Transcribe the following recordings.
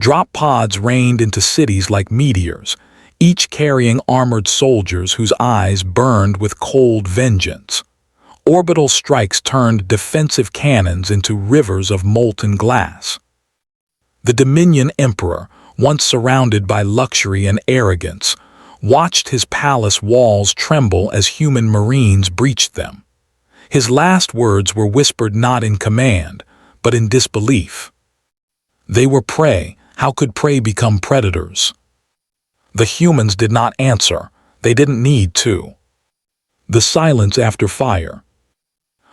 Drop pods rained into cities like meteors, each carrying armored soldiers whose eyes burned with cold vengeance. Orbital strikes turned defensive cannons into rivers of molten glass. The Dominion Emperor, once surrounded by luxury and arrogance, watched his palace walls tremble as human marines breached them. His last words were whispered not in command, but in disbelief. They were prey. How could prey become predators? The humans did not answer. They didn't need to. The silence after fire.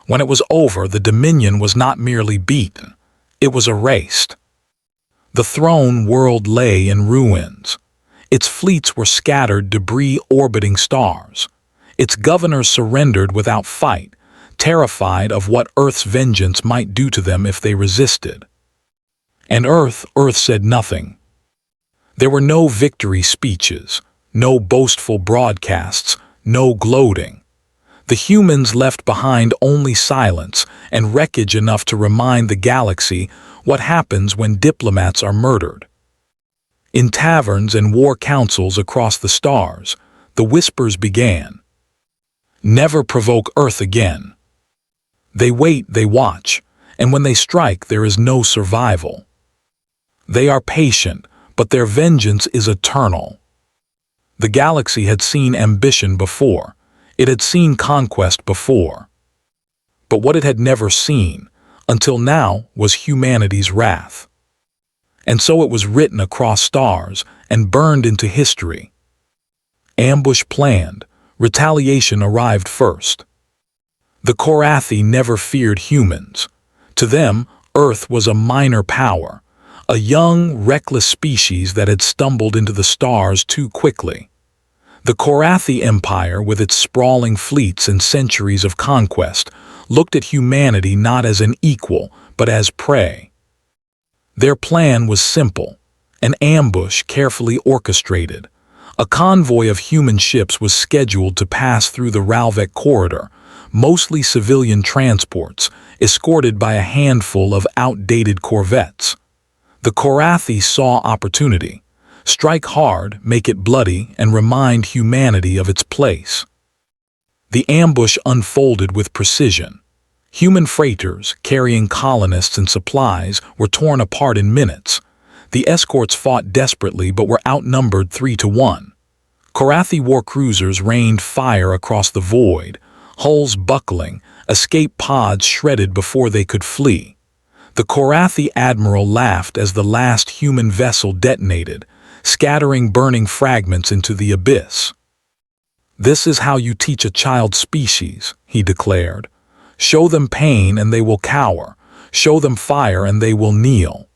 When it was over, the Dominion was not merely beaten. It was erased. The throne world lay in ruins. Its fleets were scattered debris orbiting stars. Its governors surrendered without fight, terrified of what Earth's vengeance might do to them if they resisted. And Earth said nothing. There were no victory speeches, no boastful broadcasts, no gloating. The humans left behind only silence and wreckage enough to remind the galaxy what happens when diplomats are murdered. In taverns and war councils across the stars, the whispers began. Never provoke Earth again. They wait, they watch, and when they strike, there is no survival. They are patient, but their vengeance is eternal. The galaxy had seen ambition before. It had seen conquest before. But what it had never seen, until now, was humanity's wrath. And so it was written across stars and burned into history. Ambush planned, retaliation arrived first. The Korathi never feared humans. To them, Earth was a minor power, a young, reckless species that had stumbled into the stars too quickly. The Korathi Empire, with its sprawling fleets and centuries of conquest, looked at humanity not as an equal, but as prey. Their plan was simple, an ambush carefully orchestrated. A convoy of human ships was scheduled to pass through the Ralvec corridor, mostly civilian transports, escorted by a handful of outdated corvettes. The Korathi saw opportunity. Strike hard, make it bloody, and remind humanity of its place. The ambush unfolded with precision. Human freighters, carrying colonists and supplies, were torn apart in minutes. The escorts fought desperately but were outnumbered 3-1. Korathi war cruisers rained fire across the void, hulls buckling, escape pods shredded before they could flee. The Korathi admiral laughed as the last human vessel detonated, scattering burning fragments into the abyss. "This is how you teach a child species," he declared. "Show them pain and they will cower. Show them fire and they will kneel."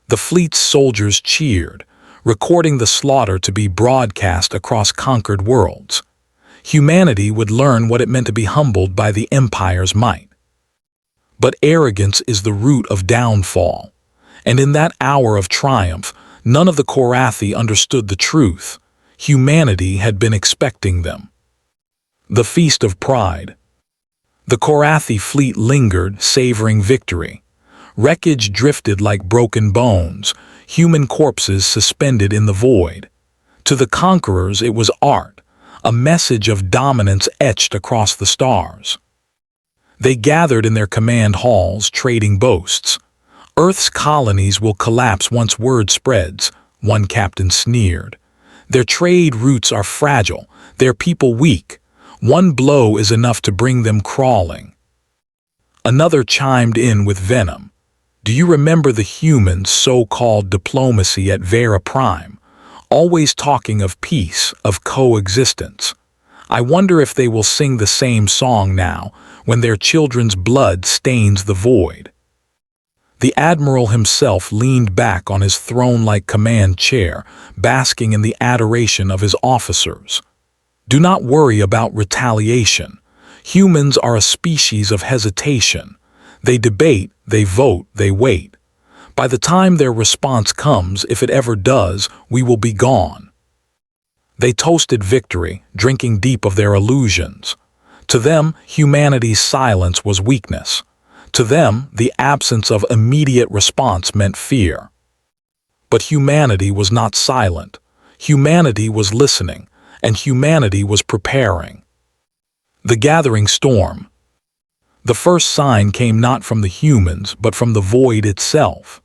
The fleet's soldiers cheered, recording the slaughter to be broadcast across conquered worlds. Humanity would learn what it meant to be humbled by the Empire's might. But arrogance is the root of downfall, and in that hour of triumph, none of the Korathi understood the truth. Humanity had been expecting them. The Feast of Pride. The Korathi fleet lingered, savoring victory. Wreckage drifted like broken bones, human corpses suspended in the void. To the conquerors it was art, a message of dominance etched across the stars. They gathered in their command halls, trading boasts. "Earth's colonies will collapse once word spreads," one captain sneered. "Their trade routes are fragile, their people weak. One blow is enough to bring them crawling." Another chimed in with venom. "Do you remember the humans' so-called diplomacy at Vera Prime? Always talking of peace, of coexistence. I wonder if they will sing the same song now, when their children's blood stains the void." The admiral himself leaned back on his throne-like command chair, basking in the adoration of his officers. "Do not worry about retaliation. Humans are a species of hesitation. They debate, they vote, they wait. By the time their response comes, if it ever does, we will be gone." They toasted victory, drinking deep of their illusions. To them, humanity's silence was weakness. To them, the absence of immediate response meant fear. But humanity was not silent. Humanity was listening, and humanity was preparing. The gathering storm. The first sign came not from the humans, but from the void itself.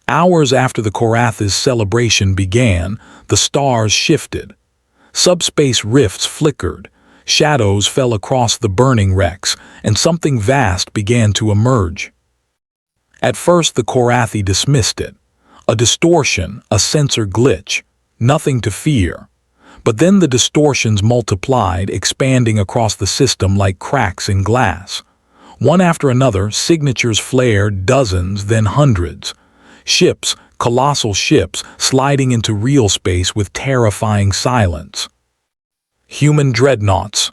Hours after the Korath's celebration began, the stars shifted. Subspace rifts flickered, shadows fell across the burning wrecks, and something vast began to emerge. At first the Korathi dismissed it. A distortion, a sensor glitch, nothing to fear. But then the distortions multiplied, expanding across the system like cracks in glass. One after another, signatures flared, dozens, then hundreds. Ships, colossal ships, sliding into real space with terrifying silence. Human dreadnoughts.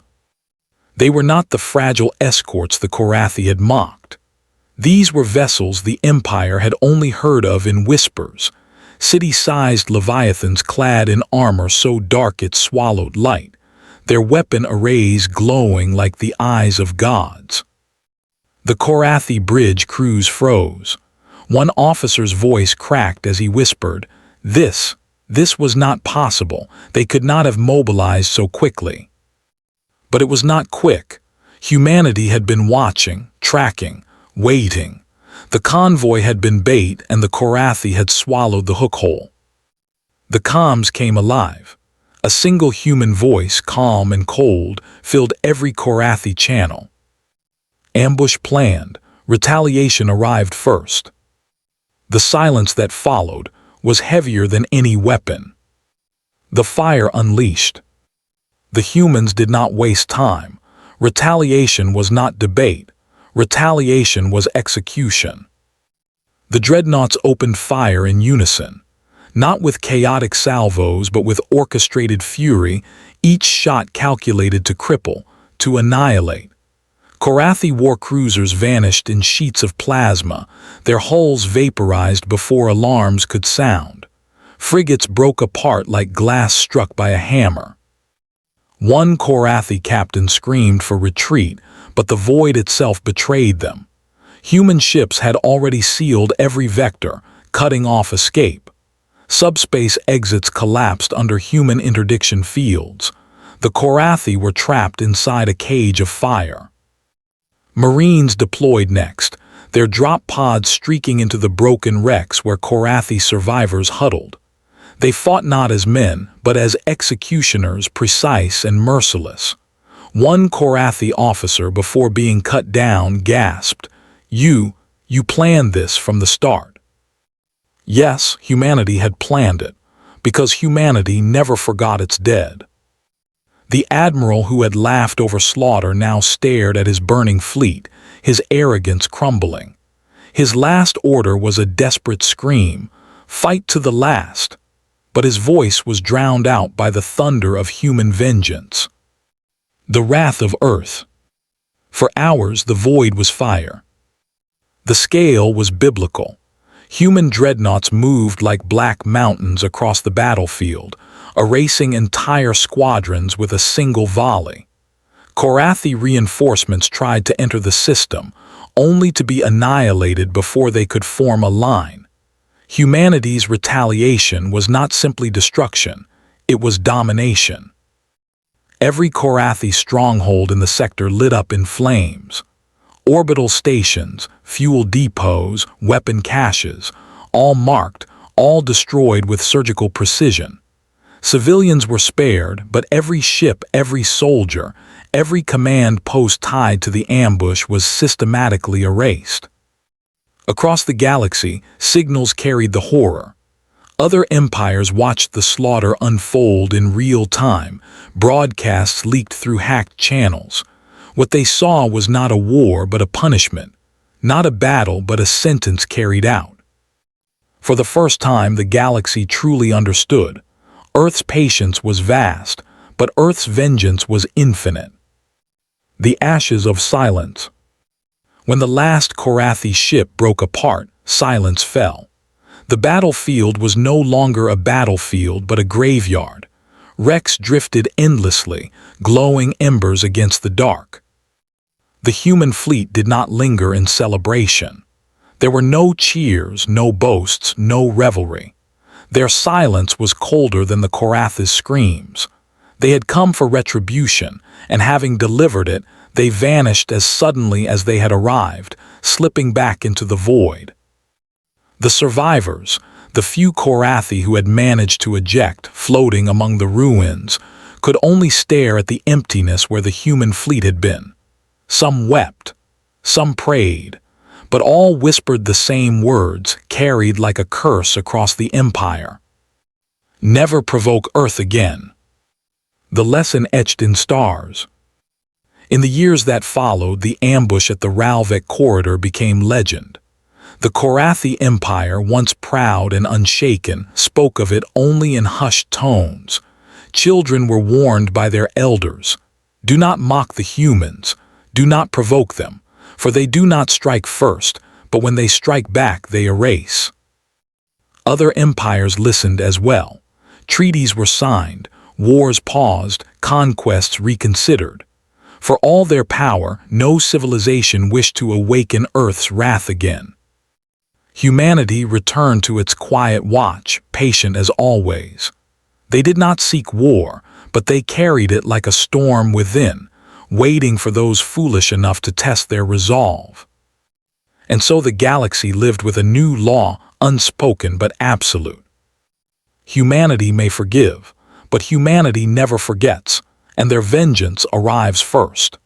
They were not the fragile escorts the Korathi had mocked. These were vessels the Empire had only heard of in whispers, city-sized leviathans clad in armor so dark it swallowed light, their weapon arrays glowing like the eyes of gods. The Korathi bridge crews froze. One officer's voice cracked as he whispered, This was not possible. They could not have mobilized so quickly." But it was not quick. Humanity had been watching, tracking, waiting. The convoy had been bait, and the Korathi had swallowed the hook hole. The comms came alive. A single human voice, calm and cold, filled every Korathi channel. Ambush planned. Retaliation arrived first. The silence that followed was heavier than any weapon. The fire unleashed. The humans did not waste time. Retaliation was not debate. Retaliation was execution. The dreadnoughts opened fire in unison. Not with chaotic salvos, but with orchestrated fury, each shot calculated to cripple, to annihilate. Korathi war cruisers vanished in sheets of plasma, their hulls vaporized before alarms could sound. Frigates broke apart like glass struck by a hammer. One Korathi captain screamed for retreat, but the void itself betrayed them. Human ships had already sealed every vector, cutting off escape. Subspace exits collapsed under human interdiction fields. The Korathi were trapped inside a cage of fire. Marines deployed next, their drop pods streaking into the broken wrecks where Korathi survivors huddled. They fought not as men, but as executioners, precise and merciless. One Korathi officer, before being cut down, gasped, You planned this from the start." Yes, humanity had planned it, because humanity never forgot its dead. The admiral who had laughed over slaughter now stared at his burning fleet, his arrogance crumbling. His last order was a desperate scream, "Fight to the last," but his voice was drowned out by the thunder of human vengeance. The wrath of Earth. For hours the void was fire. The scale was biblical. Human dreadnoughts moved like black mountains across the battlefield, erasing entire squadrons with a single volley. Korathi reinforcements tried to enter the system, only to be annihilated before they could form a line. Humanity's retaliation was not simply destruction, it was domination. Every Korathi stronghold in the sector lit up in flames. Orbital stations, fuel depots, weapon caches, all marked, all destroyed with surgical precision. Civilians were spared, but every ship, every soldier, every command post tied to the ambush was systematically erased. Across the galaxy, signals carried the horror. Other empires watched the slaughter unfold in real time, broadcasts leaked through hacked channels. What they saw was not a war but a punishment, not a battle but a sentence carried out. For the first time the galaxy truly understood. Earth's patience was vast, but Earth's vengeance was infinite. The ashes of silence. When the last Korathi ship broke apart, silence fell. The battlefield was no longer a battlefield but a graveyard. Wrecks drifted endlessly, glowing embers against the dark. The human fleet did not linger in celebration. There were no cheers, no boasts, no revelry. Their silence was colder than the Korath's screams. They had come for retribution, and having delivered it, they vanished as suddenly as they had arrived, slipping back into the void. The survivors, the few Korathi who had managed to eject, floating among the ruins, could only stare at the emptiness where the human fleet had been. Some wept, some prayed, but all whispered the same words, carried like a curse across the empire. Never provoke Earth again. The lesson etched in stars. In the years that followed, the ambush at the Ralvik corridor became legend. The Korathi Empire, once proud and unshaken, spoke of it only in hushed tones. Children were warned by their elders, "Do not mock the humans, do not provoke them, for they do not strike first, but when they strike back they erase." Other empires listened as well. Treaties were signed, wars paused, conquests reconsidered. For all their power, no civilization wished to awaken Earth's wrath again. Humanity returned to its quiet watch, patient as always. They did not seek war, but they carried it like a storm within, waiting for those foolish enough to test their resolve. And so the galaxy lived with a new law, unspoken but absolute. Humanity may forgive, but humanity never forgets, and their vengeance arrives first.